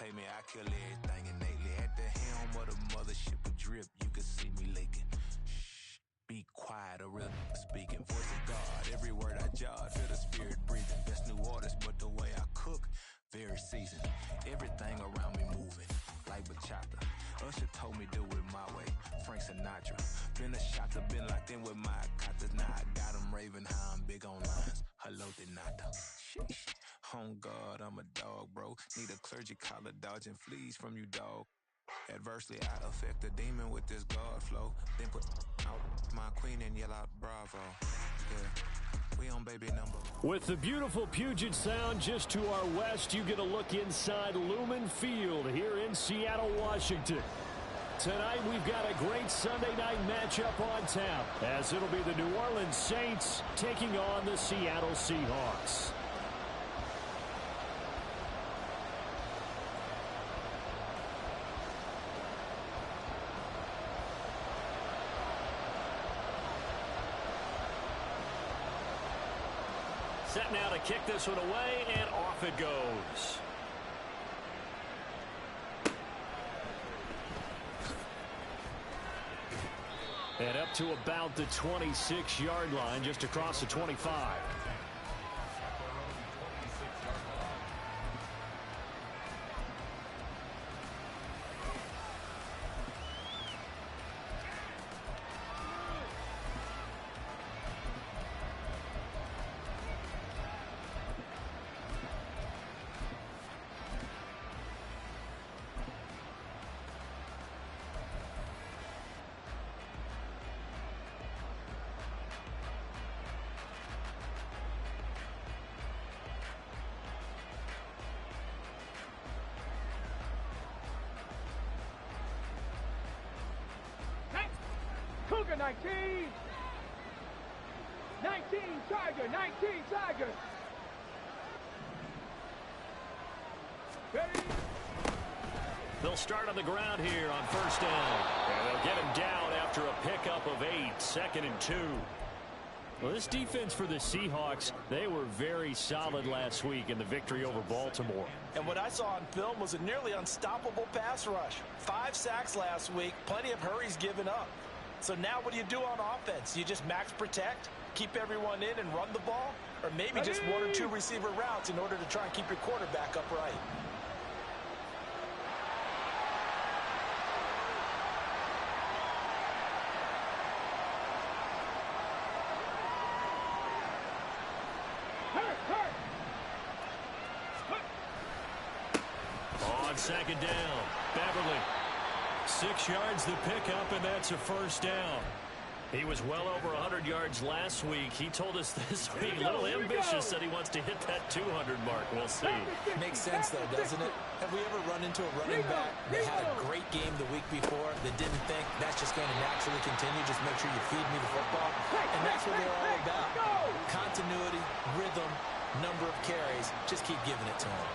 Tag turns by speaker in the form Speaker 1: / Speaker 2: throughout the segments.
Speaker 1: pay me, I kill everything innately. At the helm of the mothership with drip, you can see me leaking. Shh, be quiet, a real speaking. Voice of God, every word I jot, feel the spirit breathing. Best new orders, but the way I cook, very seasoned. Everything around me moving, like bachata. Usher told me do it my way, Frank Sinatra. Been a shotter, been locked in with my cotters. Now I got them raving how I'm big on lines. Hello, Denata. Sheesh. On God, I'm a dog, bro. Need a clergy collar, dodging fleas from you, dog. Adversely, I affect the demon with this God flow. Then put out my queen and yell out bravo. Yeah. We on baby number.
Speaker 2: With the beautiful Puget Sound just to our west, you get a look inside Lumen Field here in Seattle, Washington. Tonight, we've got a great Sunday night matchup on tap, as it'll be the New Orleans Saints taking on the Seattle Seahawks. Set now to kick this one away, and off it goes. And up to about the 26-yard line, just across the 25.
Speaker 3: Cougar 19! 19 Tiger! 19 Tiger! Ready?
Speaker 2: They'll start on the ground here on first down. And they'll get him down after a pickup of 8, 2nd and 2. Well, this defense for the Seahawks, they were very solid last week in the victory over Baltimore.
Speaker 4: And what I saw on film was a nearly unstoppable pass rush. 5 sacks last week, plenty of hurries given up. So now what do you do on offense? You just max protect, keep everyone in and run the ball? Or maybe just 1 or 2 receiver routes in order to try and keep your quarterback upright?
Speaker 2: On second down, Beverly. 6 yards the pickup, and that's a first down. He was well over 100 yards last week. He told us this week, a little ambitious, that he wants to hit that 200 mark. We'll see.
Speaker 4: Makes sense, though, doesn't it? Have we ever run into a running back that had a great game the week before that didn't think that's just going to naturally continue? Just make sure you feed me the football. And that's what they're all about. Continuity, rhythm, number of carries. Just keep giving it to him.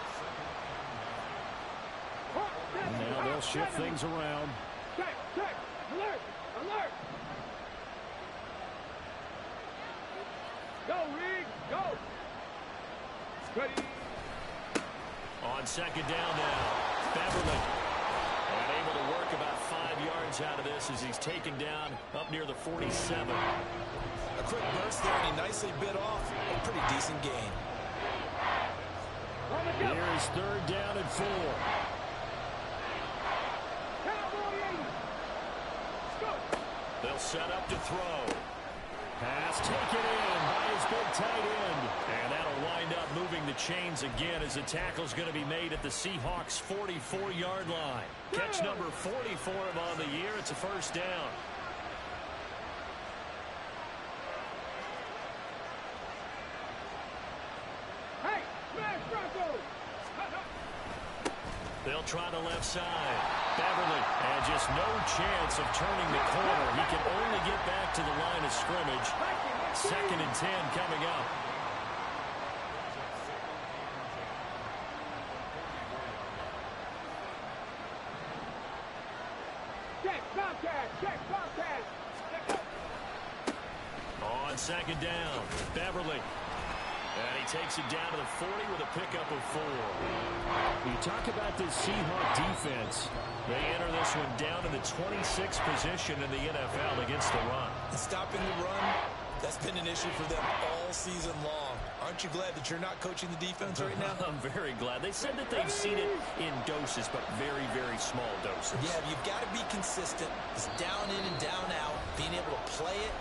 Speaker 2: And now they'll shift things around.
Speaker 3: Check, check, alert, alert. Go, Reed, go. Ready.
Speaker 2: On second down now, Beverly. And able to work about 5 yards out of this as he's taken down up near the 47.
Speaker 4: A quick burst there, and he nicely bit off a pretty decent gain.
Speaker 2: Here is 3rd down and 4. They'll set up to throw. Pass taken in by his big tight end. And that'll wind up moving the chains again as the tackle's going to be made at the Seahawks' 44-yard line. Catch number 40 for him on the year. It's a first down.
Speaker 3: Hey, smash Broncos!
Speaker 2: They'll try the left side. Beverly, and just no chance of turning the corner. He can only get back to the line of scrimmage. 2nd and 10 coming up.
Speaker 3: Check, Bobcat, check, Bobcat.
Speaker 2: On second down, Beverly. And he takes it down to the 40 with a pickup of 4. You talk about this Seahawk defense. They enter this one down in the 26th position in the NFL against the run.
Speaker 4: And stopping the run, that's been an issue for them all season long. Aren't you glad that you're not coaching the defense right now?
Speaker 2: I'm very glad. They said that they've seen it in doses, but very, very small doses.
Speaker 4: Yeah, you've got to be consistent. It's down in and down out. Being able to play it.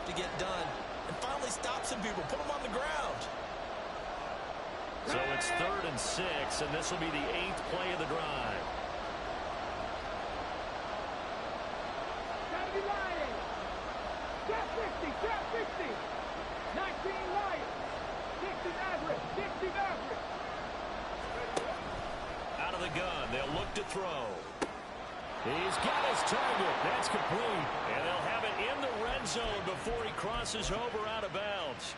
Speaker 4: To get done and finally stop some people, put them on the ground.
Speaker 2: So it's 3rd and 6, and this will be the 8th play of the drive.
Speaker 3: Gotta be lying. Trap 50, trap 50. 19 Lions. 60 Maverick, 60 Maverick.
Speaker 2: Out of the gun, they'll look to throw. He's got his target. That's complete. And they'll have it in the red zone before he crosses over out of bounds.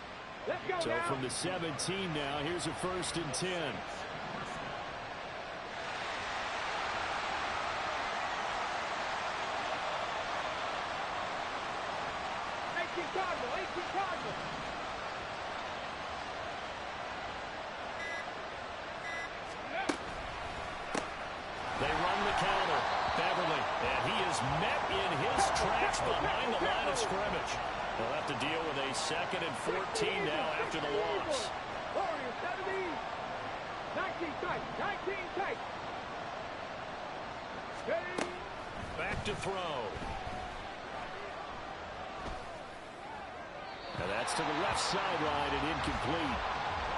Speaker 3: Let's go
Speaker 2: So
Speaker 3: now.
Speaker 2: from the 17 now, here's a 1st and 10.
Speaker 3: 18 Cardinal, 18 Cardinal.
Speaker 2: They run the counter. Beverly, and he is met in his tracks behind the line of scrimmage. They'll have to deal with a 2nd and 14 now after the loss.
Speaker 3: Warriors, 70. 19 tight, 19 tight. Steady.
Speaker 2: Back to throw. And that's to the left sideline and incomplete.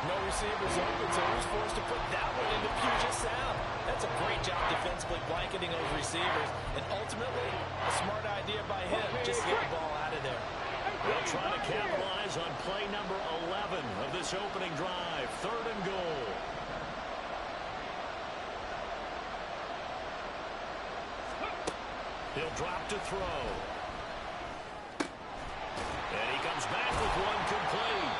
Speaker 4: No receivers open, so he's forced to put that one into Puget Sound. That's a great job defensively blanketing those receivers. And ultimately, a smart idea by him just to get the ball out of there.
Speaker 2: They'll try to capitalize on play number 11 of this opening drive. 3rd and goal. He'll drop to throw. And he comes back with one complete.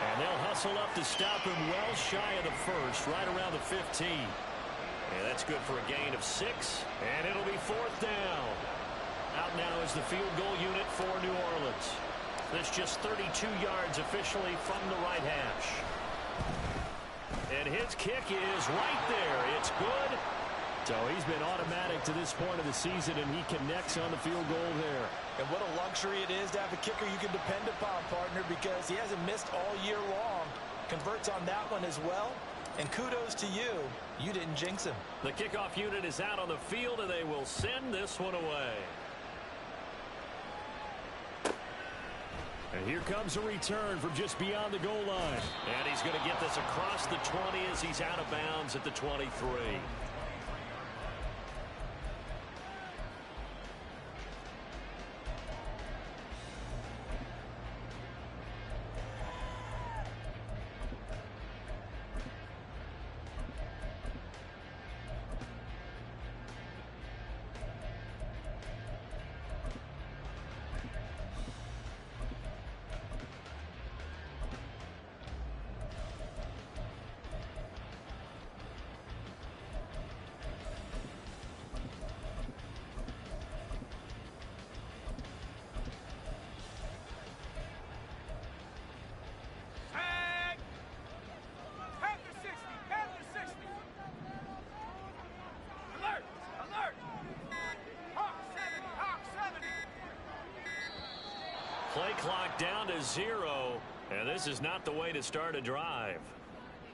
Speaker 2: And they'll hustle up to stop him well shy of the 1st, right around the 15. And that's good for a gain of 6. And it'll be 4th down. Out now is the field goal unit for New Orleans. That's just 32 yards officially from the right hash. And his kick is right there. It's good. So he's been automatic to this point of the season, and he connects on the field goal there.
Speaker 4: And what a luxury it is to have a kicker you can depend upon, partner, because he hasn't missed all year long. Converts on that one as well. And kudos to you. You didn't jinx him.
Speaker 2: The kickoff unit is out on the field, and they will send this one away. And here comes a return from just beyond the goal line. And he's going to get this across the 20 as he's out of bounds at the 23. Play clock down to 0, and this is not the way to start a drive.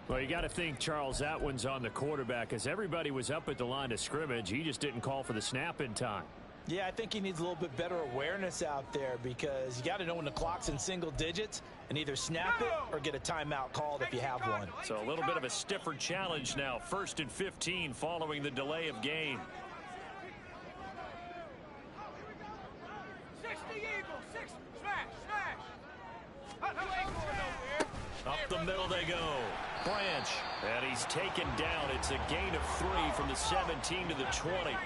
Speaker 2: Well, you got to think, Charles, that one's on the quarterback, as everybody was up at the line of scrimmage. He just didn't call for the snap in time.
Speaker 4: Yeah, I think he needs a little bit better awareness out there, because you got to know when the clock's in single digits and either snap it or get a timeout called if you have one.
Speaker 2: So a little bit of a stiffer challenge now. 1st and 15 following the delay of game.
Speaker 3: 60 Eagles, 6, smash, smash. You ain't going nowhere.
Speaker 2: A Up the middle they go. Branch. And he's taken down. It's a gain of 3 from the 17 to the 20.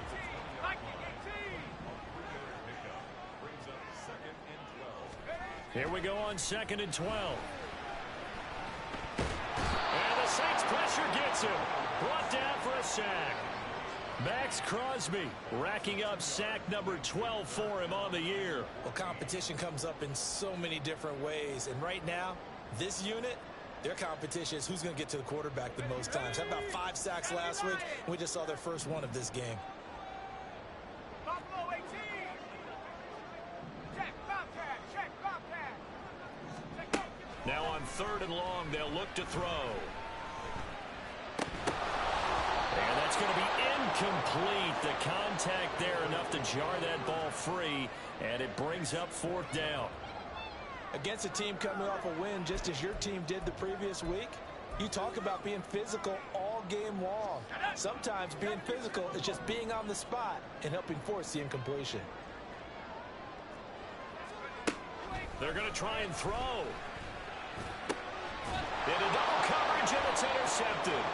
Speaker 2: Here we go on 2nd and 12. And the Saints pressure gets him. Brought down for a sack. Max Crosby racking up sack number 12 for him on the year.
Speaker 4: Well, competition comes up in so many different ways. And right now, this unit, their competition is who's going to get to the quarterback the most times. Had about 5 sacks last week. We just saw their first one of this game.
Speaker 2: Now on 3rd and long, they'll look to throw. And that's going to be incomplete. The contact there enough to jar that ball free, and it brings up 4th down.
Speaker 4: Against a team coming off a win just as your team did the previous week, you talk about being physical all game long. Sometimes being physical is just being on the spot and helping force the incompletion.
Speaker 2: They're going to try and throw. Into double coverage, and it's intercepted.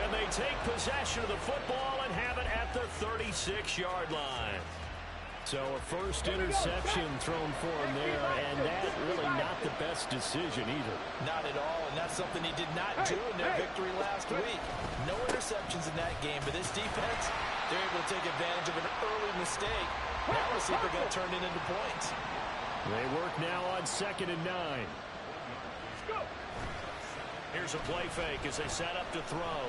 Speaker 2: And they take possession of the football and have it at the 36-yard line. So a first interception thrown for him there, and that really not the best decision either.
Speaker 4: Not at all, and that's something he did not do in their victory last week. No interceptions in that game, but this defense, they're able to take advantage of an early mistake. Now we'll see if they're going to turn it into points.
Speaker 2: They work now on 2nd and 9. Here's a play fake as they set up to throw.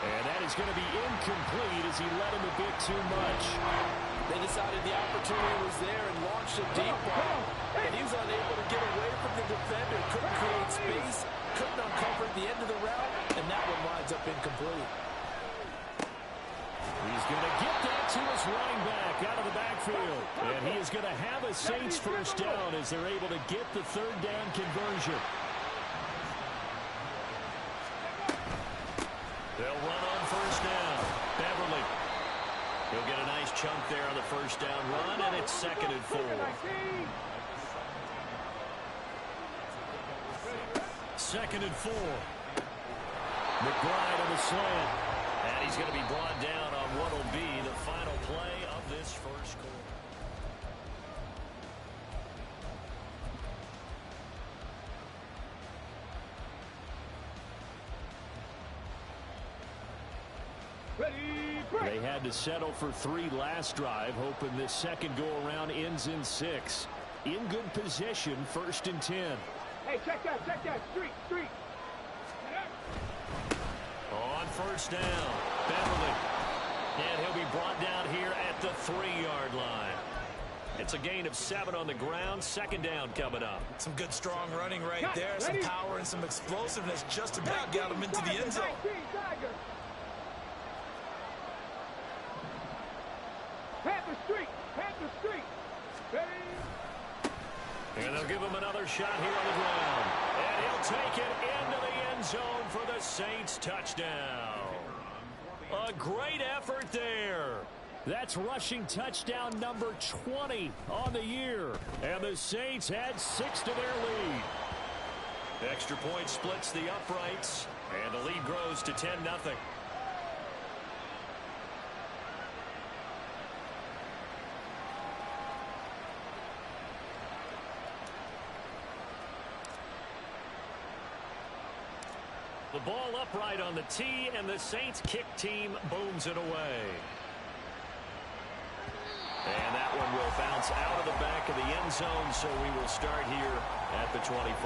Speaker 2: And that is going to be incomplete as he led him a bit too much.
Speaker 4: They decided the opportunity was there and launched a deep ball. And he was unable to get away from the defender. Couldn't create space. Couldn't uncover the end of the route. And that one winds up incomplete.
Speaker 2: He's going to get that to his running back out of the backfield. And he is going to have a Saints first down as they're able to get the 3rd down conversion. They'll run on 1st down. Beverly. He'll get a nice chunk there on the 1st down run, and it's 2nd and 4. 2nd and 4. McBride on the slant. And he's going to be brought down on what will be the final play of this first quarter. They had to settle for 3 last drive, hoping this second go-around ends in 6. In good position, 1st and 10.
Speaker 3: Hey, check that, street.
Speaker 2: On 1st down, Beverly. And he'll be brought down here at the 3-yard line. It's a gain of 7 on the ground. 2nd down coming up.
Speaker 4: Some good strong running right there. Some power and some explosiveness just about got him into the end zone.
Speaker 3: Panther Street.
Speaker 2: And they'll give him another shot here on the ground. And he'll take it into the end zone for the Saints touchdown. A great effort there. That's rushing touchdown number 20 on the year. And the Saints add 6 to their lead. Extra point splits the uprights. And the lead grows to 10-0. The ball upright on the tee, and the Saints kick team booms it away. And that one will bounce out of the back of the end zone, so we will start here at the 25.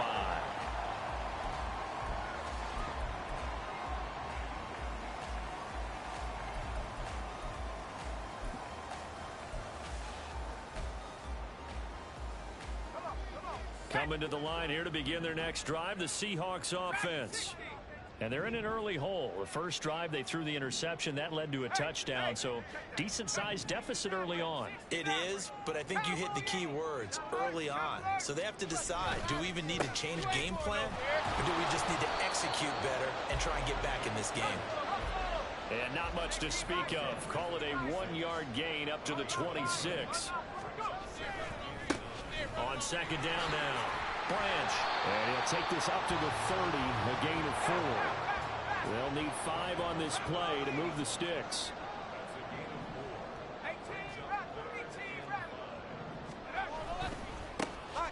Speaker 2: Coming to the line here to begin their next drive, the Seahawks offense. And they're in an early hole. The first drive, they threw the interception. That led to a touchdown, so decent-sized deficit early on.
Speaker 4: It is, but I think you hit the key words, early on. So they have to decide, do we even need to change game plan, or do we just need to execute better and try and get back in this game?
Speaker 2: And not much to speak of. Call it a 1-yard gain up to the 26. On second down now, Branch. And he'll take this up to the 30, a gain of 4. They'll need 5 on this play to move the sticks.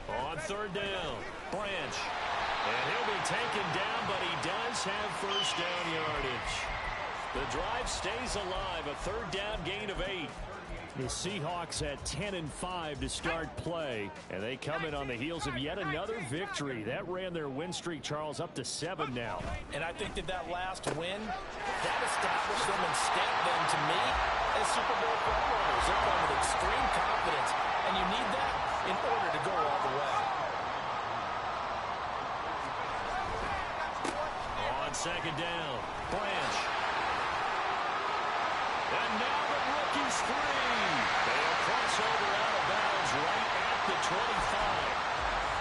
Speaker 2: On third down, Branch. And he'll be taken down, but he does have first down yardage. The drive stays alive, a third down gain of 8. The Seahawks at 10-5 to start play, and they come in on the heels of yet another victory. That ran their win streak, Charles, up to 7 now.
Speaker 4: And I think that last win, that established them and stamped them, to me, as Super Bowl frontrunners. They're playing with extreme confidence, and you need that in order to go all the way.
Speaker 2: On second down, Branch. And now the rookie's free. They'll cross over out of bounds right at the 25.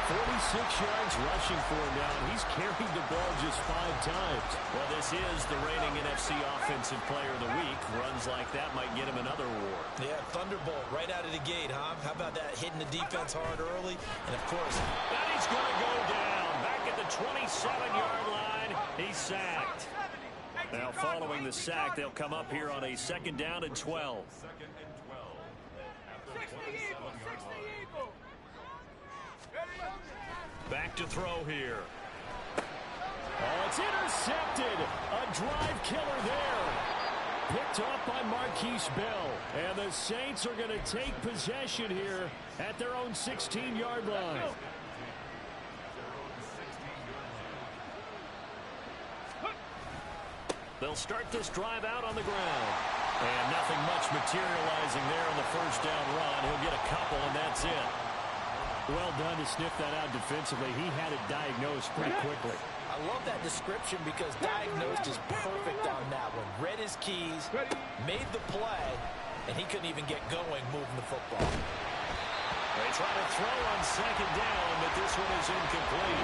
Speaker 2: 46 yards rushing for him now, and he's carried the ball just 5 times. Well, this is the reigning NFC Offensive Player of the Week. Runs like that might get him another award.
Speaker 4: Yeah, Thunderbolt right out of the gate, huh? How about that, hitting the defense hard early? And, of course,
Speaker 2: and he's going to go down. Back at the 27-yard line, he's sacked. Now, following the sack, they'll come up here on a second down and 12. Back to throw here. Oh, it's intercepted. A drive killer there. Picked off by Marquise Bell. And the Saints are going to take possession here at their own 16-yard line. They'll start this drive out on the ground. And nothing much materializing there on the first down run. He'll get a couple, and that's it. Well done to sniff that out defensively. He had it diagnosed pretty quickly.
Speaker 4: I love that description because diagnosed is perfect on that one. Read his keys, made the play, and he couldn't even get going moving the football.
Speaker 2: They try to throw on second down, but this one is incomplete.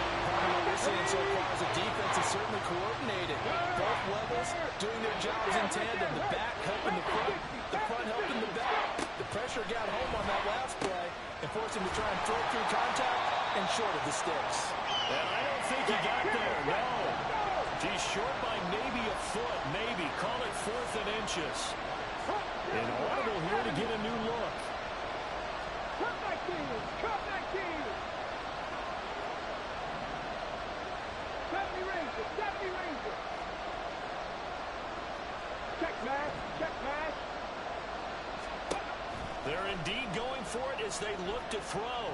Speaker 4: What we're seeing so far is the defense is certainly coordinated. Both levels doing their jobs in tandem. The back helping the front helping the back. The pressure got home on that last play and forced him to try and throw through contact and short of the sticks.
Speaker 2: And I don't think he got there, no. He's short by maybe a foot, maybe. Call it 4th and inches. And audible here to get a new look.
Speaker 3: Cut back Keenan! Cut back Keenan! 70 Rangers! 70 Rangers! Check match! Check match!
Speaker 2: They're indeed going for it as they look to throw.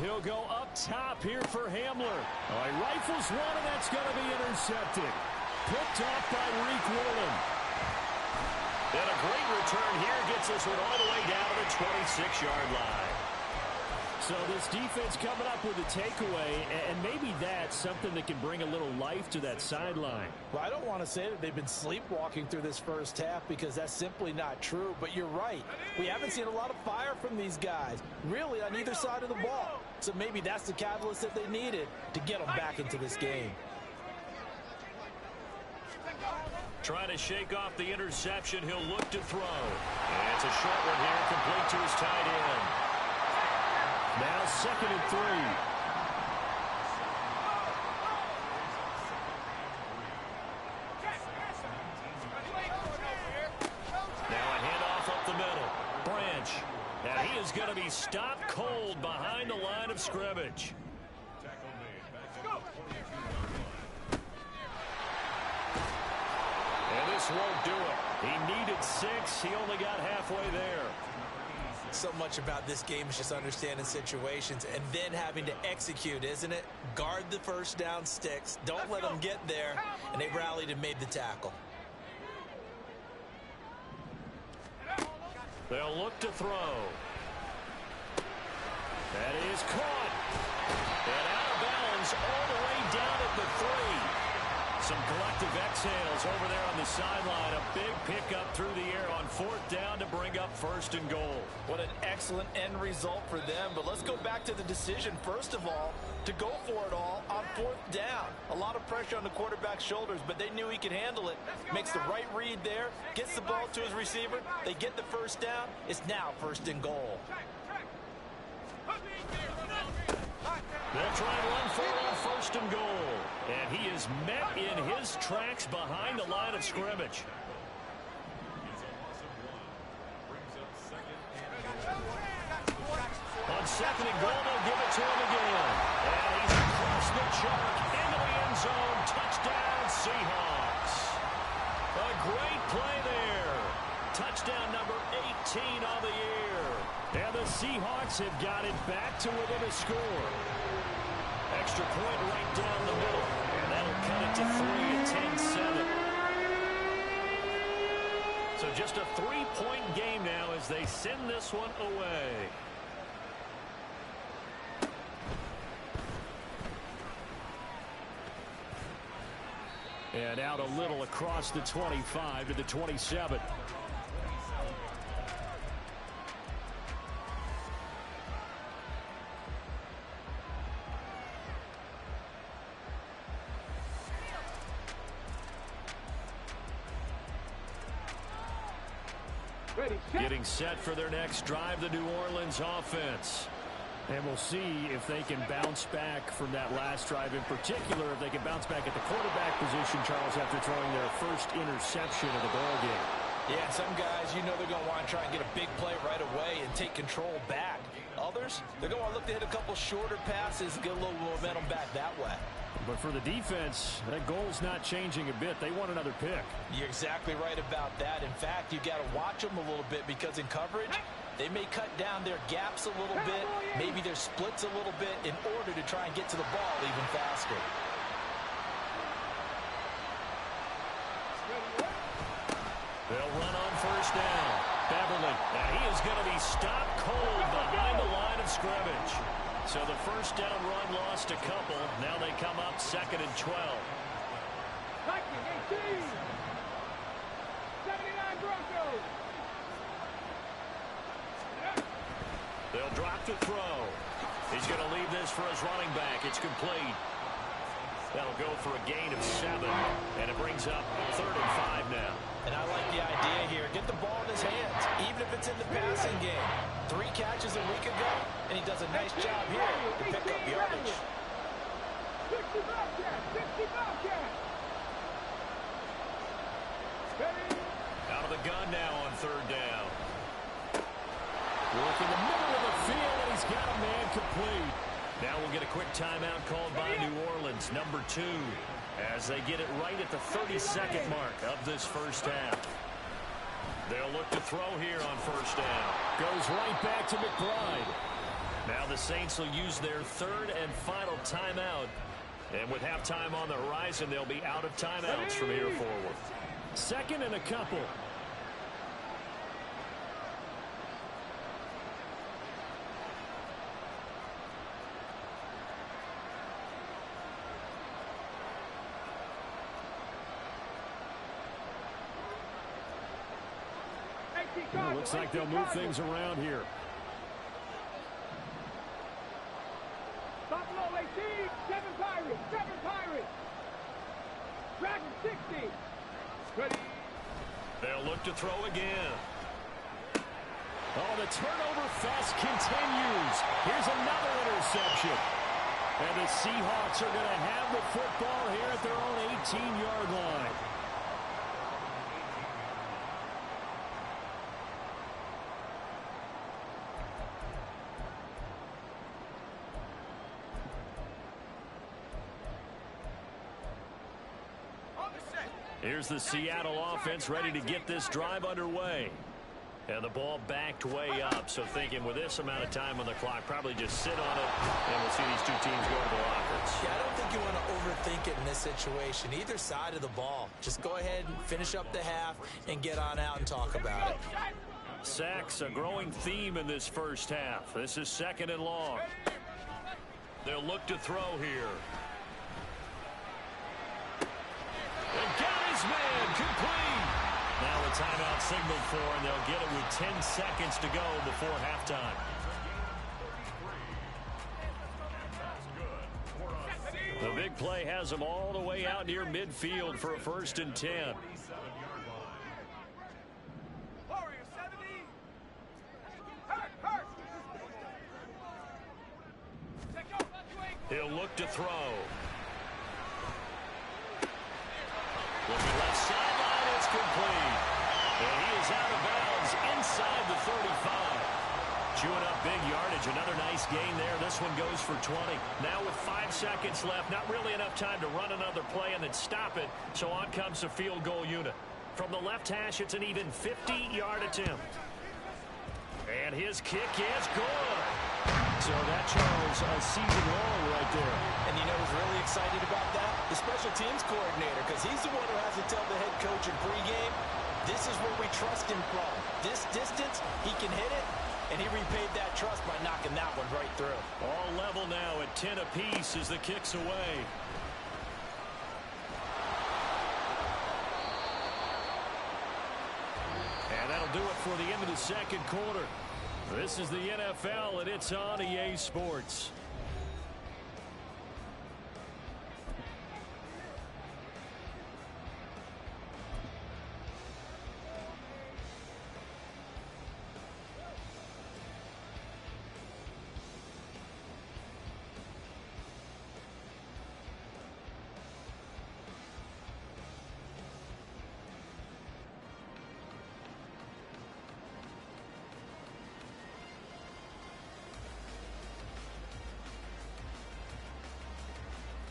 Speaker 2: He'll go up top here for Hamler. Oh, he rifles one, and that's going to be intercepted. Picked off by Reek Woolen. And a great return here gets this one all the way down to the 26-yard line. So this defense coming up with a takeaway, and maybe that's something that can bring a little life to that sideline.
Speaker 4: Well, I don't want to say that they've been sleepwalking through this first half because that's simply not true, but you're right. We haven't seen a lot of fire from these guys, really on either side of the ball. So maybe that's the catalyst that they needed to get them back into this game.
Speaker 2: Trying to shake off the interception, he'll look to throw. And it's a short one here, complete to his tight end. Now 2nd and 3. Now a handoff up the middle. Branch. And he is going to be stopped cold behind the line of scrimmage. And this won't do it. He needed 6. He only got halfway there.
Speaker 4: So much about this game is just understanding situations and then having to execute, isn't it? Guard the first down sticks. Don't let them get there. And they rallied and made the tackle.
Speaker 2: They'll look to throw. That is caught. And out of bounds all the way down at the 3. Some collective exhales over there on the sideline. A big pickup through the air on 4th down to bring up 1st and goal.
Speaker 4: What an excellent end result for them. But let's go back to the decision, first of all, to go for it all on 4th down. A lot of pressure on the quarterback's shoulders, but they knew he could handle it. Makes the right read there, gets the ball to his receiver. They get the first down. It's now 1st and goal.
Speaker 2: They'll try and run for it on first and goal. And he is met in his tracks behind the line of scrimmage. On second and goal, they'll give it to him again. And he's across the chalk into the end zone. Touchdown, Seahawks. A great play there. Touchdown number 18 on the year. And the Seahawks have got it back to within a score. Extra point right down the middle. And that'll cut it to 3, 10-7. So just a 3-point game now as they send this one away. And out a little across the 25 to the 27. Getting set for their next drive, the New Orleans offense. And we'll see if they can bounce back from that last drive, in particular, if they can bounce back at the quarterback position, Charles, after throwing their first interception of the ball game.
Speaker 4: Yeah, some guys, you know they're going to want to try and get a big play right away and take control back. Others, they're going to look to hit a couple shorter passes and get a little momentum back that way.
Speaker 2: But for the defense, that goal's not changing a bit. They want another pick.
Speaker 4: You're exactly right about that. In fact, you got to watch them a little bit because in coverage, they may cut down their gaps a little bit, maybe their splits a little bit in order to try and get to the ball even faster.
Speaker 2: They'll run on first down. Beverly, and he is going to be stopped cold behind the line of scrimmage. So the first down run lost a couple. Now they come up 2nd and 12.
Speaker 3: Viking 18. 79 Broncos.
Speaker 2: They'll drop to throw. He's going to leave this for his running back. It's complete. That'll go for a gain of 7, and it brings up 3rd and 5 now.
Speaker 4: And I like the idea here. Get the ball in his hands, even if it's in the passing game. 3 catches a week ago, and he does a nice job here to pick up yardage.
Speaker 3: 60 Bobcats, 60 Bobcats.
Speaker 2: Out of the gun now on 3rd down. Work in the middle of the field, and he's got a man complete. Now we'll get a quick timeout called by New Orleans, number 2, as they get it right at the 32nd mark of this first half. They'll look to throw here on first down. Goes right back to McBride. Now the Saints will use their 3rd and final timeout. And with halftime on the horizon, they'll be out of timeouts from here forward. 2nd and a couple. It looks like they'll move things around here.
Speaker 3: Buffalo 18, 7 Pirates, 7 Pirates. Dragon 60. Ready.
Speaker 2: They'll look to throw again. Oh, the turnover fest continues. Here's another interception. And the Seahawks are going to have the football here at their own 18-yard line. Here's the Seattle offense ready to get this drive underway. And the ball backed way up. So thinking with this amount of time on the clock, probably just sit on it, and we'll see these two teams go to the lockers.
Speaker 4: Yeah, I don't think you want to overthink it in this situation. Either side of the ball. Just go ahead and finish up the half and get on out and talk about it.
Speaker 2: Sacks, a growing theme in this first half. This is 2nd and long. They'll look to throw here. And got his man complete. Now a timeout signaled for, and they'll get it with 10 seconds to go before halftime. The big play has them all the way out near midfield for a 1st and 10. He'll look to throw. Looking left sideline, it's complete. And he is out of bounds inside the 35. Chewing up big yardage. Another nice gain there. This one goes for 20. Now with 5 seconds left, not really enough time to run another play and then stop it. So on comes the field goal unit. From the left hash, it's an even 50-yard attempt. And his kick is good. So that, Charles, a season long right there.
Speaker 4: And you know who's really excited about that? The special teams coordinator, because he's the one who has to tell the head coach in pregame, this is where we trust him from. This distance, he can hit it, and he repaid that trust by knocking that one right through.
Speaker 2: All level now at 10 apiece as the kick's away. And that'll do it for the end of the second quarter. This is the NFL, and it's on EA Sports.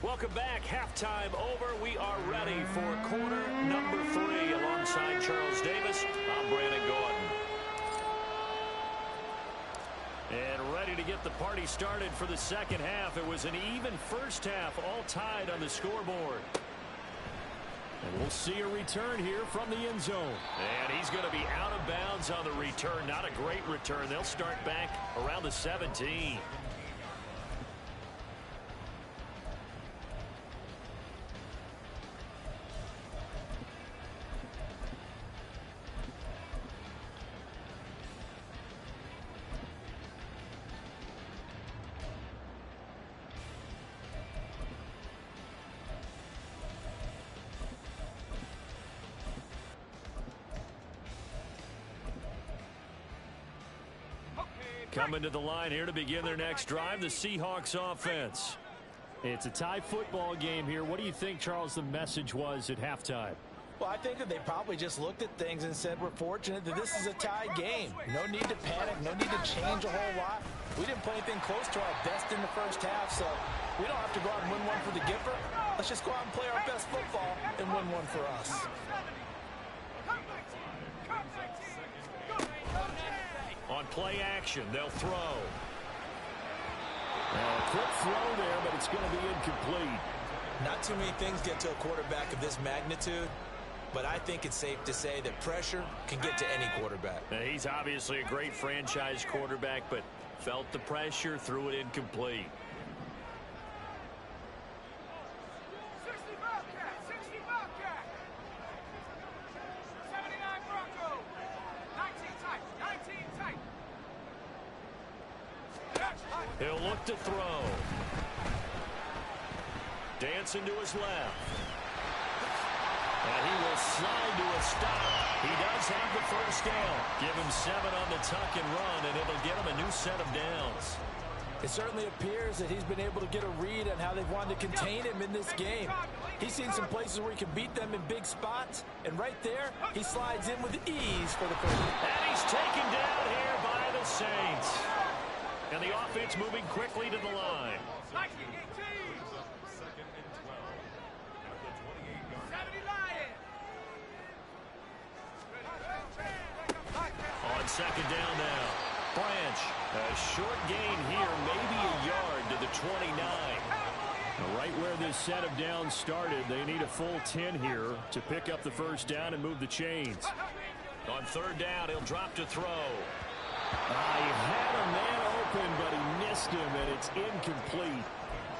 Speaker 2: Welcome back. Halftime over. We are ready for quarter number 3. Alongside Charles Davis, I'm Brandon Gordon. And ready to get the party started for the second half. It was an even first half, all tied on the scoreboard. And we'll see a return here from the end zone. And he's going to be out of bounds on the return. Not a great return. They'll start back around the 17. Coming to the line here to begin their next drive, the Seahawks offense. It's a tie football game here. What do you think, Charles, the message was at halftime?
Speaker 4: Well, I think that they probably just looked at things and said, we're fortunate that this is a tie game. No need to panic, no need to change a whole lot. We didn't play anything close to our best in the first half, so we don't have to go out and win one for the giver. Let's just go out and play our best football and win one for us.
Speaker 2: On play action, they'll throw. A quick throw there, but it's going to be incomplete.
Speaker 4: Not too many things get to a quarterback of this magnitude, but I think it's safe to say that pressure can get to any quarterback.
Speaker 2: Now, he's obviously a great franchise quarterback, but felt the pressure, threw it incomplete. He'll look to throw. Dancing to his left. And he will slide to a stop. He does have the first down. Give him 7 on the tuck and run, and it'll get him a new set of downs.
Speaker 4: It certainly appears that he's been able to get a read on how they've wanted to contain him in this game. He's seen some places where he can beat them in big spots, and right there, he slides in with ease for the first.
Speaker 2: And he's taken down here by the Saints. And the offense moving quickly to the line. On second down now. Branch, a short gain here, maybe a yard to the 29. Right where this set of downs started, they need a full 10 here to pick up the first down and move the chains. On third down, he'll drop to throw. He had a man open, but he missed him, and it's incomplete.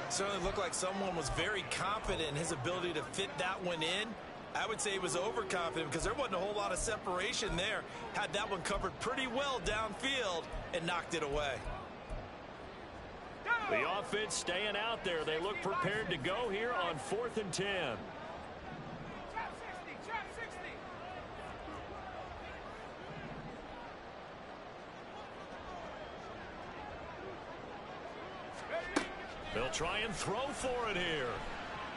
Speaker 4: Certainly looked like someone was very confident in his ability to fit that one in. I would say he was overconfident because there wasn't a whole lot of separation there. Had that one covered pretty well downfield and knocked it away.
Speaker 2: The offense staying out there. They look prepared to go here on 4th and 10. They'll try and throw for it here.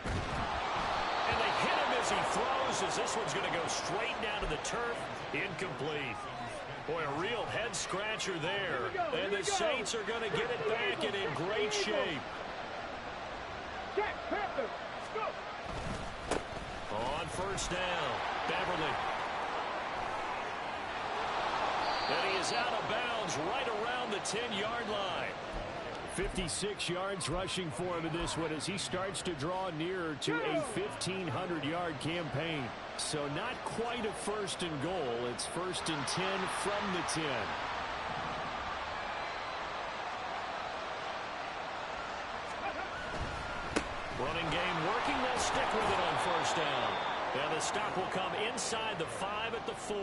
Speaker 2: And they hit him as he throws, as this one's going to go straight down to the turf. Incomplete. Boy, a real head-scratcher there. And the Saints are going to get it back and in great shape. On first down, Beverly. And he is out of bounds right around the 10-yard line.
Speaker 5: 56 yards rushing for him in this one as he starts to draw nearer to a 1,500-yard campaign. So not quite a first and goal. It's first and 10 from the 10.
Speaker 2: Running game working. They'll stick with it on first down. And the stop will come inside the 5 at the 4.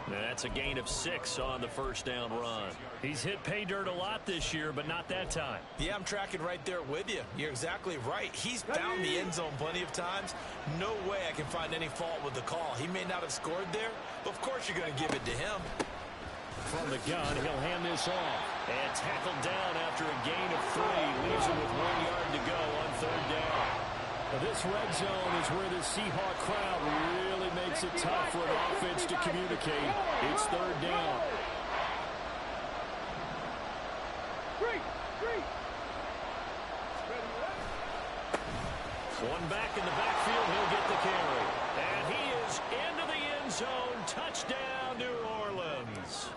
Speaker 2: That's a gain of 6 on the first down run. He's hit pay dirt a lot this year, but not that time.
Speaker 4: Yeah, I'm tracking right there with you. You're exactly right. He's found the end zone plenty of times. No way I can find any fault with the call. He may not have scored there, but of course you're going to give it to him.
Speaker 5: From the gun, he'll hand this off.
Speaker 2: And tackled down after a gain of 3. Leaves him with 1 yard to go on third down.
Speaker 5: Now this red zone is where the Seahawk crowd really makes it tough for an offense to communicate. It's third down.
Speaker 2: One back in the backfield, he'll get the carry. And he is into the end zone. Touchdown, New Orleans.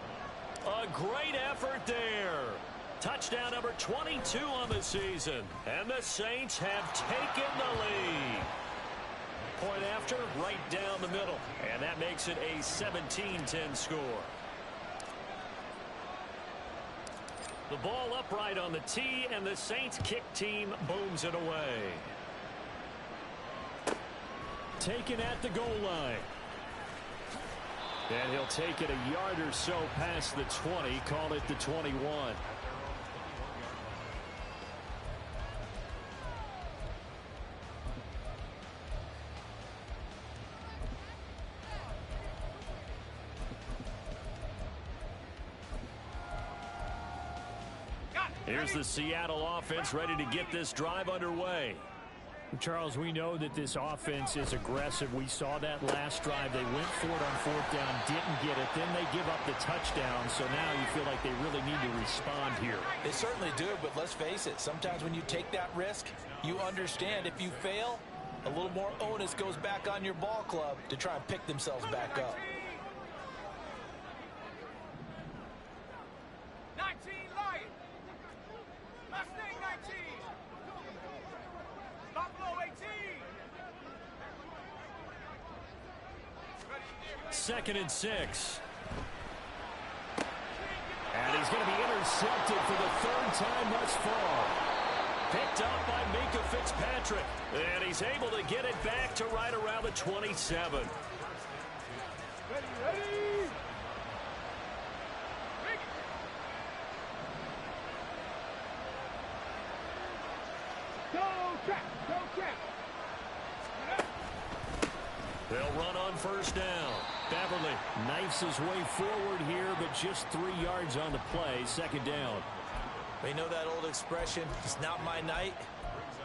Speaker 2: A great effort there. Touchdown number 22 on the season. And the Saints have taken the lead. Point after, right down the middle. And that makes it a 17-10 score. The ball upright on the tee, and the Saints kick team booms it away.
Speaker 5: Taken at the goal line. And he'll take it a yard or so past the 20, call it the 21.
Speaker 2: Here's the Seattle offense ready to get this drive underway.
Speaker 5: Charles, we know that this offense is aggressive. We saw that last drive. They went for it on fourth down, didn't get it. Then they give up the touchdown. So now you feel like they really need to respond here.
Speaker 4: They certainly do, but let's face it. Sometimes when you take that risk, you understand if you fail, a little more onus goes back on your ball club to try and pick themselves back up.
Speaker 3: 19 Lions. Mustang 19. Buffalo 18.
Speaker 2: Second and 6.
Speaker 5: And he's going to be intercepted for the third time thus far.
Speaker 2: Picked up by Minka Fitzpatrick. And he's able to get it back to right around the 27.
Speaker 3: Ready. Go trap.
Speaker 2: They'll run on first down. Beverly
Speaker 5: Knifes his way forward here, but just 3 yards on the play. Second down.
Speaker 4: We know that old expression, it's not my night.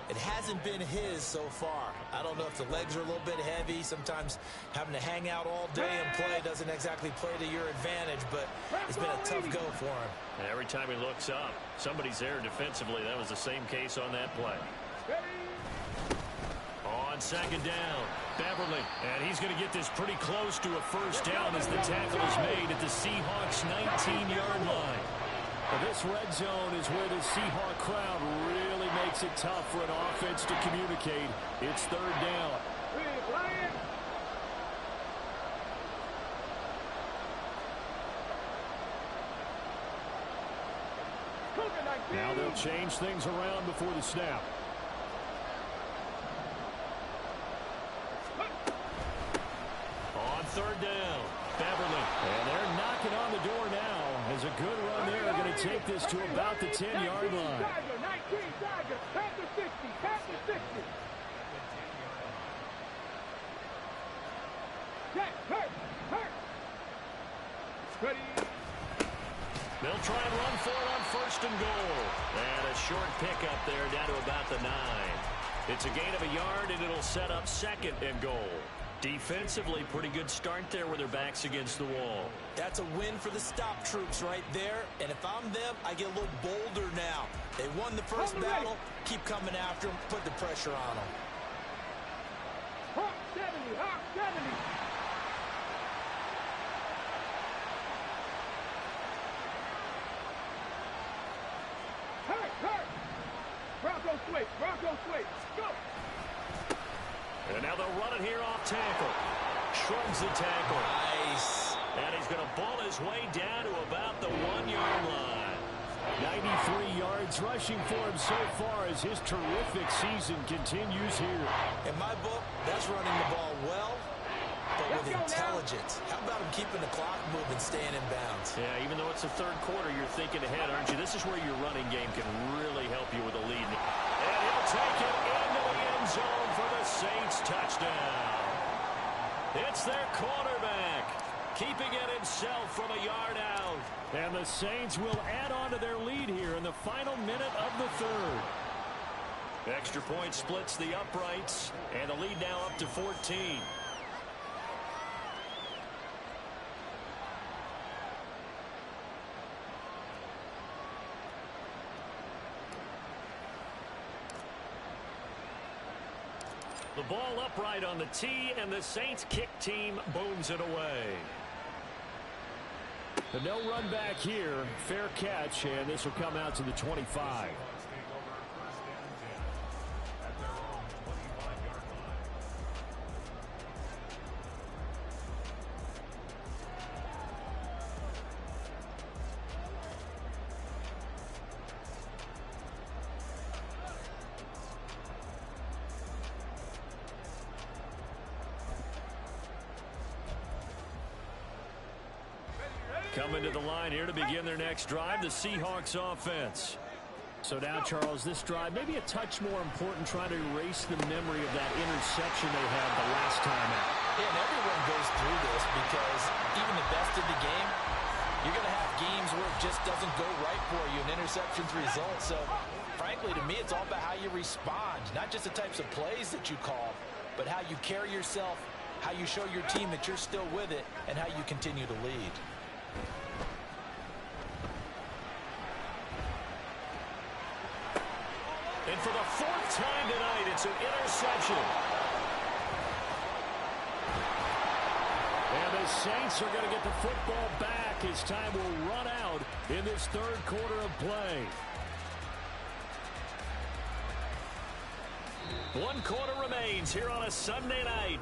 Speaker 4: It hasn't been his so far. I don't know if the legs are a little bit heavy. Sometimes having to hang out all day and play doesn't exactly play to your advantage, but it's been a tough go for him.
Speaker 2: And every time he looks up, somebody's there defensively. That was the same case on that play. On second down, Beverly. And he's going to get this pretty close to a first down as the tackle is made at the Seahawks' 19-yard line.
Speaker 5: Well, this red zone is where the Seahawk crowd really makes it tough for an offense to communicate. It's third down. Now they'll change things around before the snap.
Speaker 2: On third down, Beverly.
Speaker 5: And they're knocking on the door now. As a good run there, going to take this to about the 10-yard line.
Speaker 3: 19 Tiger, Panther 60, Panther 60. Hurt. Ready.
Speaker 2: They'll try and run for it on first and goal. And a short pickup there down to about the 9. It's a gain of a yard, and it'll set up 2nd and goal. Defensively, pretty good start there with their backs against the wall.
Speaker 4: That's a win for the stop troops right there. And if I'm them, I get a little bolder now. They won the first battle. Keep coming after them. Put the pressure on them.
Speaker 3: Hawk 70, Hawk 70. Hurt. Bronco switch, go.
Speaker 2: And now they'll run it here off tackle. Shrugs the tackle.
Speaker 4: Nice.
Speaker 2: And he's going to ball his way down to about the 1-yard line.
Speaker 5: 93 yards rushing for him so far as his terrific season continues here.
Speaker 4: In my book, that's running the ball well, but with intelligence. How about him keeping the clock moving, staying in bounds?
Speaker 2: Yeah, even though it's the third quarter, you're thinking ahead, aren't you? This is where your running game can really help you with a lead. And he'll take it into the end zone for the Saints touchdown. It's their quarterback, keeping it himself from a yard out.
Speaker 5: And the Saints will add on to their lead here in the final minute of the third.
Speaker 2: Extra point splits the uprights, and the lead now up to 14. The ball upright on the tee, and the Saints kick team booms it away.
Speaker 5: But no run back here. Fair catch, and this will come out to the 25.
Speaker 2: Coming to the line here to begin their next drive, the Seahawks offense.
Speaker 5: So now, Charles, this drive may be a touch more important, trying to erase the memory of that interception they had the last time out.
Speaker 4: Yeah, and everyone goes through this because even the best of the game, you're going to have games where it just doesn't go right for you, and interceptions result. So, frankly, to me, it's all about how you respond, not just the types of plays that you call, but how you carry yourself, how you show your team that you're still with it, and how you continue to lead.
Speaker 2: And for the 4th time tonight, it's an interception.
Speaker 5: And the Saints are going to get the football back as time will run out in this third quarter of play.
Speaker 2: 1 quarter remains here on a Sunday night.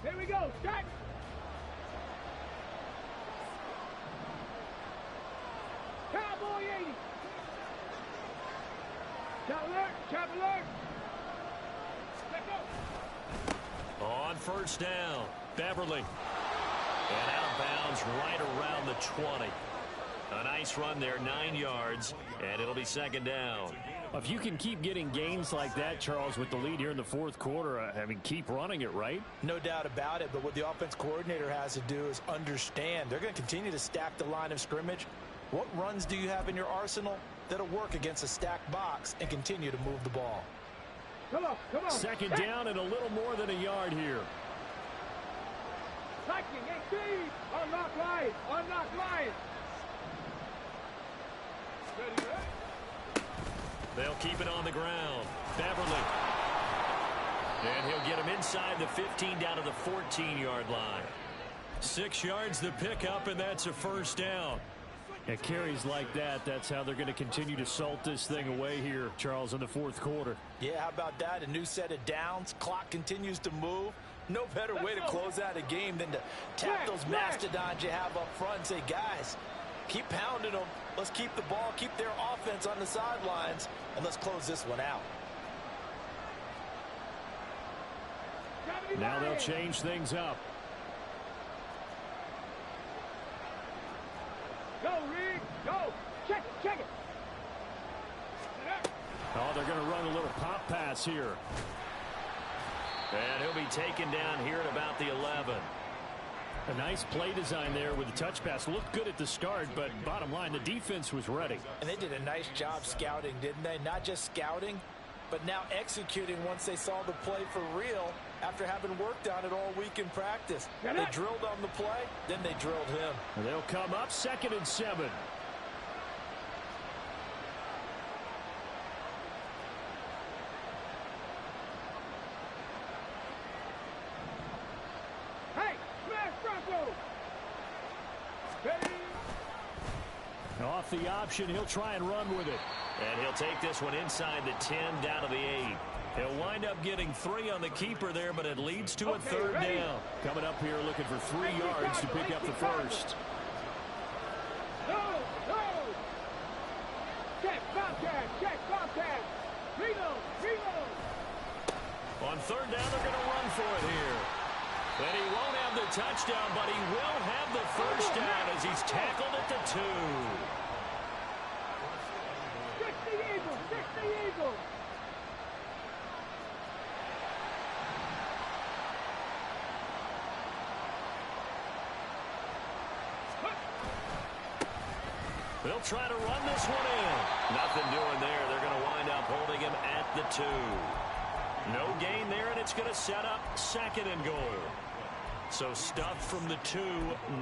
Speaker 3: Here we go, start. Cowboy 80. Chop alert. Let's go.
Speaker 2: On first down, Beverly. And out of bounds right around the 20. A nice run there, 9 yards, and it'll be 2nd down.
Speaker 5: If you can keep getting gains like that, Charles, with the lead here in the fourth quarter, I mean, keep running it, right?
Speaker 4: No doubt about it, but what the offense coordinator has to do is understand they're going to continue to stack the line of scrimmage. What runs do you have in your arsenal that'll work against a stacked box and continue to move the ball?
Speaker 3: Come on.
Speaker 5: 2nd down and a little more than a yard here.
Speaker 3: Lightning, speed. Unlock line. Ready.
Speaker 2: They'll keep it on the ground. Beverly. And he'll get him inside the 15 down to the 14-yard line. 6 yards the pickup, and that's a 1st down.
Speaker 5: At carries like that, that's how they're going to continue to salt this thing away here, Charles, in the fourth quarter.
Speaker 4: Yeah, how about that? A new set of downs. Clock continues to move. No better way to close out a game than to tap those mastodons you have up front and say, guys, keep pounding them. Let's keep the ball, keep their offense on the sidelines, and let's close this one out.
Speaker 5: Now they'll change things up.
Speaker 3: Go, Reed. Go. Check it.
Speaker 5: Oh, they're going to run a little power pass here.
Speaker 2: And he'll be taken down here at about the 11.
Speaker 5: A nice play design there with the touch pass. Looked good at the start, but bottom line, the defense was ready.
Speaker 4: And they did a nice job scouting, didn't they? Not just scouting, but now executing once they saw the play for real after having worked on it all week in practice. They drilled on the play, then they drilled him.
Speaker 5: And they'll come up 2nd and 7. Off the option, he'll try and run with it.
Speaker 2: And he'll take this one inside the 10, down to the 8. He'll wind up getting 3 on the keeper there, but it leads to a 3rd down.
Speaker 5: Coming up here looking for 3 yards to pick up the first.
Speaker 3: Check, Bobcat. Reload.
Speaker 2: On 3rd down, they're going to run for it here. And he won't have the touchdown, but he will have the first down as he's tackled at the 2.
Speaker 3: 60 Eagles.
Speaker 2: They'll try to run this one in. Nothing doing there. They're going to wind up holding him at the 2. No gain there, and it's going to set up 2nd and goal. So stuffed from the 2,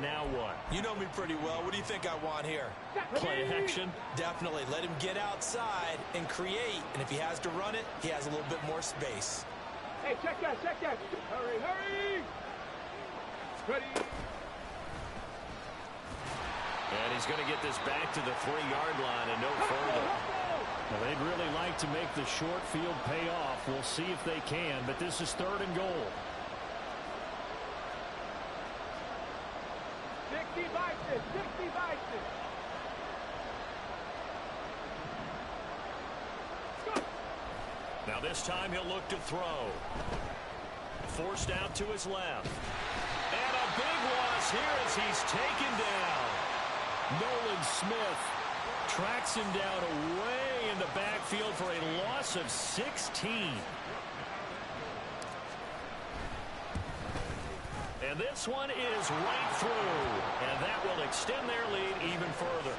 Speaker 2: now what?
Speaker 4: You know me pretty well. What do you think I want here?
Speaker 2: Play action?
Speaker 4: Definitely. Let him get outside and create. And if he has to run it, he has a little bit more space.
Speaker 3: Hey, check that. Hurry. Ready.
Speaker 2: And he's going to get this back to the 3-yard line and no further.
Speaker 5: Well, they'd really like to make the short field pay off. We'll see if they can, but this is 3rd and goal.
Speaker 3: 60 Bison.
Speaker 2: Now this time he'll look to throw. Forced out to his left. And a big loss here as he's taken down.
Speaker 5: Nolan Smith tracks him down away in the backfield for a loss of 16.
Speaker 2: And this one is right through. And that will extend their lead even further.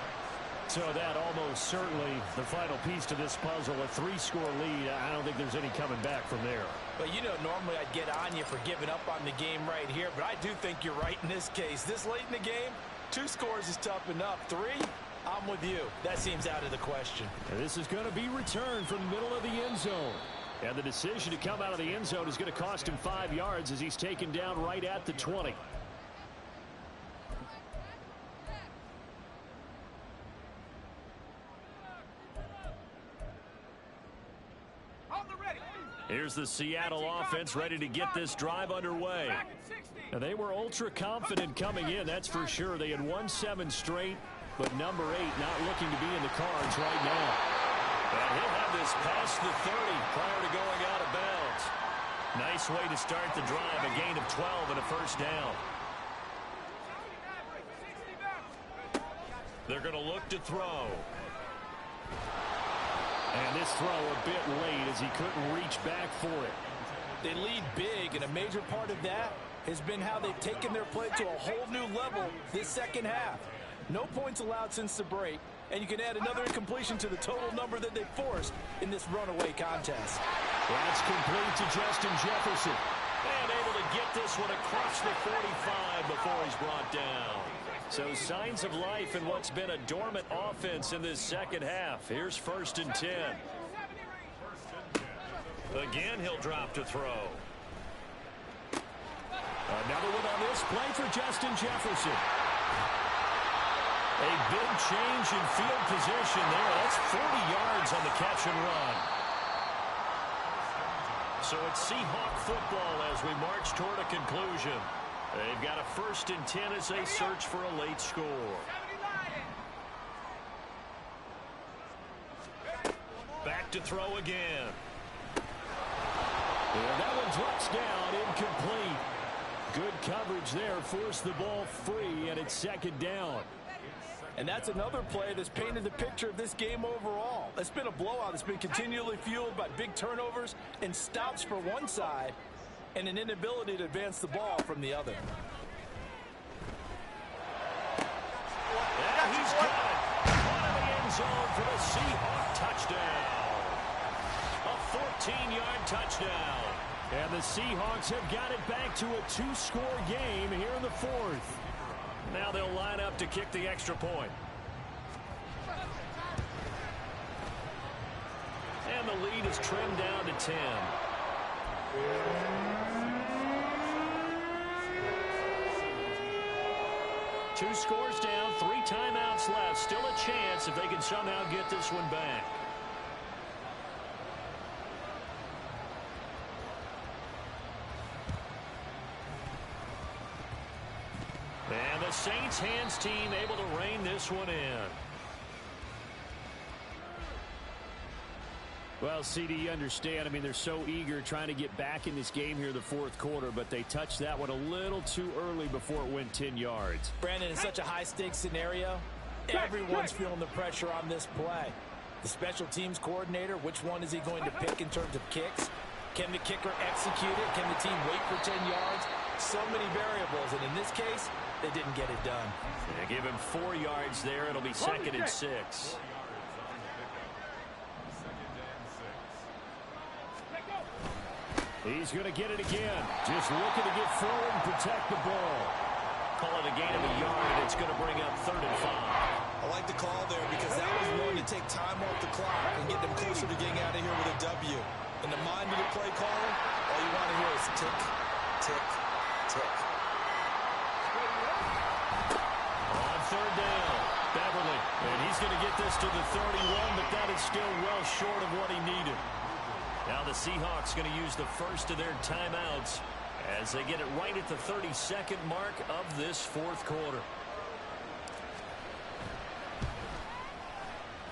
Speaker 5: So that almost certainly the final piece to this puzzle, a 3-score lead. I don't think there's any coming back from there.
Speaker 4: But you know, normally I'd get on you for giving up on the game right here, but I do think you're right in this case. This late in the game, 2 scores is tough enough. 3, I'm with you. That seems out of the question.
Speaker 5: And this is going to be returned from the middle of the end zone. And the decision to come out of the end zone is going to cost him 5 yards as he's taken down right at the 20.
Speaker 2: Here's the Seattle offense ready to get this drive underway.
Speaker 5: And they were ultra confident coming in, that's for sure. They had won 7 straight, but number 8 not looking to be in the cards right now.
Speaker 2: And he'll have this past the 30 prior to going out of bounds. Nice way to start the drive, a gain of 12 and a first down. They're going to look to throw.
Speaker 5: And this throw a bit late as he couldn't reach back for it.
Speaker 4: They lead big, and a major part of that has been how they've taken their play to a whole new level this second half. No points allowed since the break, and you can add another incompletion to the total number that they forced in this runaway contest.
Speaker 5: That's complete to Justin Jefferson.
Speaker 2: And able to get this one across the 45 before he's brought down. So signs of life in what's been a dormant offense in this second half. Here's 1st and 10. Again, he'll drop to throw.
Speaker 5: Another one on this play for Justin Jefferson.
Speaker 2: A big change in field position there. That's 40 yards on the catch and run. So it's Seahawk football as we march toward a conclusion. They've got a 1st and 10 as they search for a late score. Back to throw again.
Speaker 5: And that one drops down, incomplete. Good coverage there, forced the ball free, and it's 2nd down.
Speaker 4: And that's another play that's painted the picture of this game overall. It's been a blowout. It's been continually fueled by big turnovers and stops for one side and an inability to advance the ball from the other.
Speaker 2: And he's got it. One in the end zone for the Seahawks touchdown. A 14-yard touchdown.
Speaker 5: And the Seahawks have got it back to a 2-score game here in the fourth.
Speaker 2: Now they'll line up to kick the extra point. And the lead is trimmed down to 10. Two scores down, 3 timeouts left. Still a chance if they can somehow get this one back. And the Saints hands team able to rein this one in.
Speaker 5: Well, CD, you understand. I mean, they're so eager trying to get back in this game here in the fourth quarter, but they touched that one a little too early before it went 10 yards.
Speaker 4: Brandon, in such a high-stakes scenario, everyone's feeling the pressure on this play. The special teams coordinator, which one is he going to pick in terms of kicks? Can the kicker execute it? Can the team wait for 10 yards? So many variables, and in this case, they didn't get it done.
Speaker 2: They give him 4 yards there. It'll be 2nd and 6.
Speaker 5: He's going to get it again. Just looking to get forward and protect the ball.
Speaker 2: Call it a gain of a yard, and it's going to bring up 3rd and 5.
Speaker 4: I like the call there because that was one to take time off the clock and get them closer to getting out of here with a W. In the mind of the play caller, all you want to hear is tick, tick, tick.
Speaker 2: On 3rd down, Beverly. And he's going to get this to the 31, but that is still well short of what he needed. Now the Seahawks going to use the first of their timeouts as they get it right at the 32nd mark of this fourth quarter.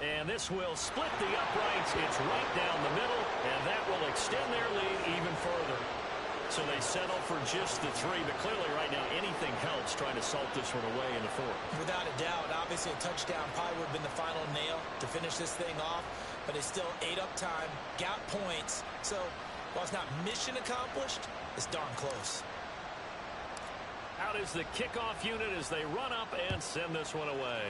Speaker 2: And this will split the uprights. It's right down the middle, and that will extend their lead even further. So they settle for just the 3, but clearly right now anything helps trying to salt this one away in the fourth.
Speaker 4: Without a doubt, obviously a touchdown probably would have been the final nail to finish this thing off, but it's still ate up time, got points. So while it's not mission accomplished, it's darn close.
Speaker 2: Out is the kickoff unit as they run up and send this one away.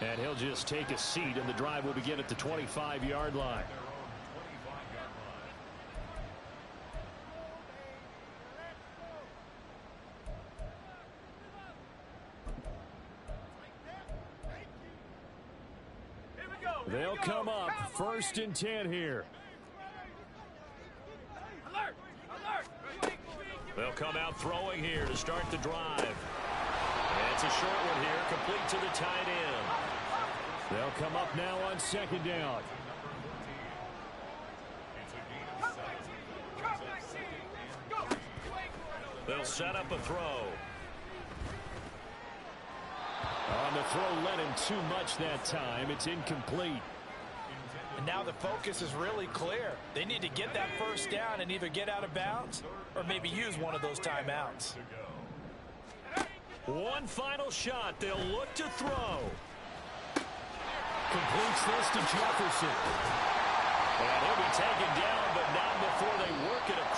Speaker 5: And he'll just take a seat, and the drive will begin at the 25-yard line. They'll come up 1st and 10 here.
Speaker 2: They'll come out throwing here to start the drive. And it's a short one here, complete to the tight end.
Speaker 5: They'll come up now on 2nd down.
Speaker 2: They'll set up a throw.
Speaker 5: On the throw, led him too much that time. It's incomplete.
Speaker 4: And now the focus is really clear. They need to get that first down and either get out of bounds or maybe use one of those timeouts.
Speaker 2: One final shot. They'll look to throw.
Speaker 5: Completes this to Jefferson.
Speaker 2: And he'll be taken down, but not before they work it across.